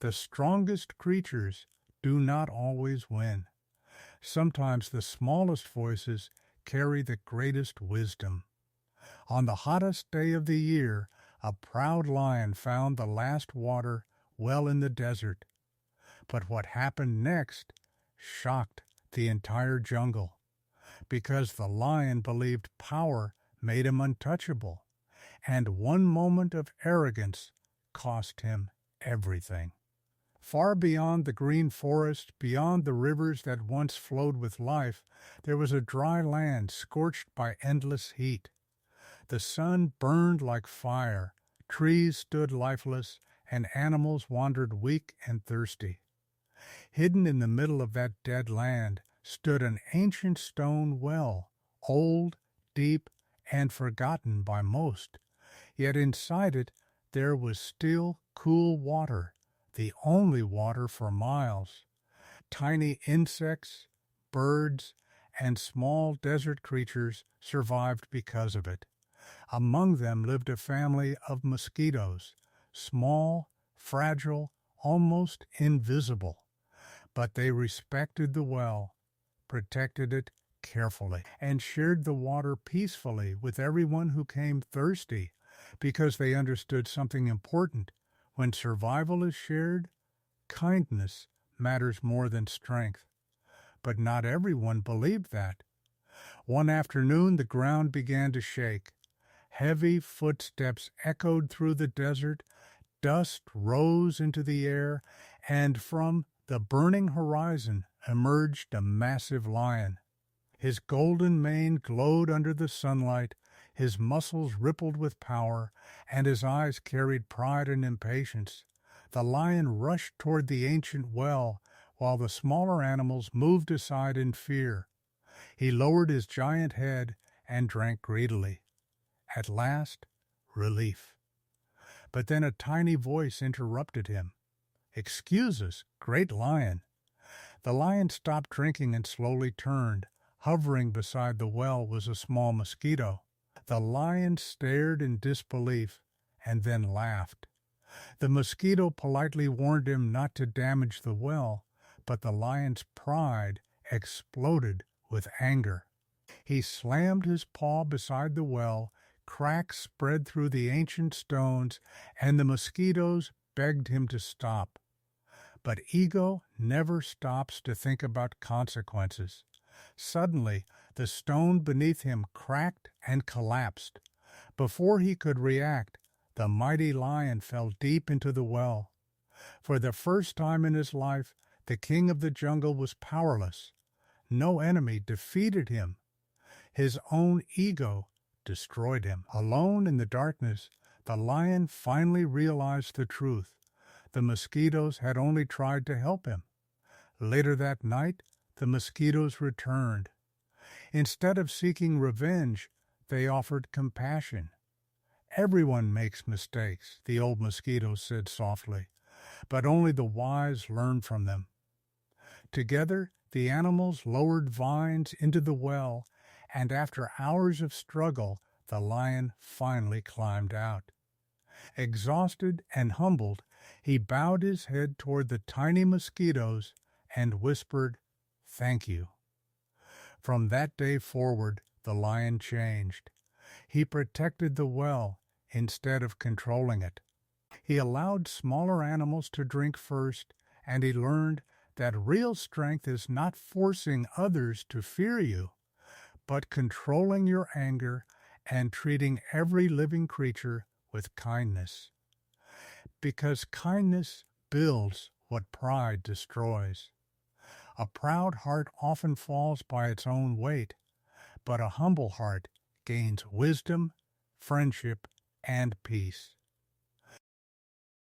The strongest creatures do not always win. Sometimes the smallest voices carry the greatest wisdom. On the hottest day of the year, a proud lion found the last water well in the desert. But what happened next shocked the entire jungle, because the lion believed power made him untouchable, and one moment of arrogance cost him everything. Far beyond the green forest, beyond the rivers that once flowed with life, there was a dry land scorched by endless heat. The sun burned like fire, trees stood lifeless, and animals wandered weak and thirsty. Hidden in the middle of that dead land stood an ancient stone well, old, deep, and forgotten by most. Yet inside it there was still cool water, the only water for miles. Tiny insects, birds, and small desert creatures survived because of it. Among them lived a family of mosquitoes, small, fragile, almost invisible. But they respected the well, protected it carefully, and shared the water peacefully with everyone who came thirsty, because they understood something important. When survival is shared, kindness matters more than strength. But not everyone believed that. One afternoon the ground began to shake. Heavy footsteps echoed through the desert, dust rose into the air, and from the burning horizon emerged a massive lion. His golden mane glowed under the sunlight, his muscles rippled with power, and his eyes carried pride and impatience. The lion rushed toward the ancient well, while the smaller animals moved aside in fear. He lowered his giant head and drank greedily. At last, relief. But then a tiny voice interrupted him. "Excuse us, great lion." The lion stopped drinking and slowly turned. Hovering beside the well was a small mosquito. The lion stared in disbelief and then laughed. The mosquito politely warned him not to damage the well, but the lion's pride exploded with anger. He slammed his paw beside the well, cracks spread through the ancient stones, and the mosquitoes begged him to stop. But ego never stops to think about consequences. Suddenly, the stone beneath him cracked and collapsed. Before he could react, the mighty lion fell deep into the well. For the first time in his life, the king of the jungle was powerless. No enemy defeated him. His own ego destroyed him. Alone in the darkness, the lion finally realized the truth. The mosquitoes had only tried to help him. Later that night, the mosquitoes returned. Instead of seeking revenge, they offered compassion. "Everyone makes mistakes," the old mosquito said softly, "but only the wise learn from them." Together, the animals lowered vines into the well, and after hours of struggle, the lion finally climbed out. Exhausted and humbled, he bowed his head toward the tiny mosquitoes and whispered, "Thank you." From that day forward, the lion changed. He protected the well instead of controlling it. He allowed smaller animals to drink first, and he learned that real strength is not forcing others to fear you, but controlling your anger and treating every living creature with kindness. Because kindness builds what pride destroys. A proud heart often falls by its own weight, but a humble heart gains wisdom, friendship, and peace.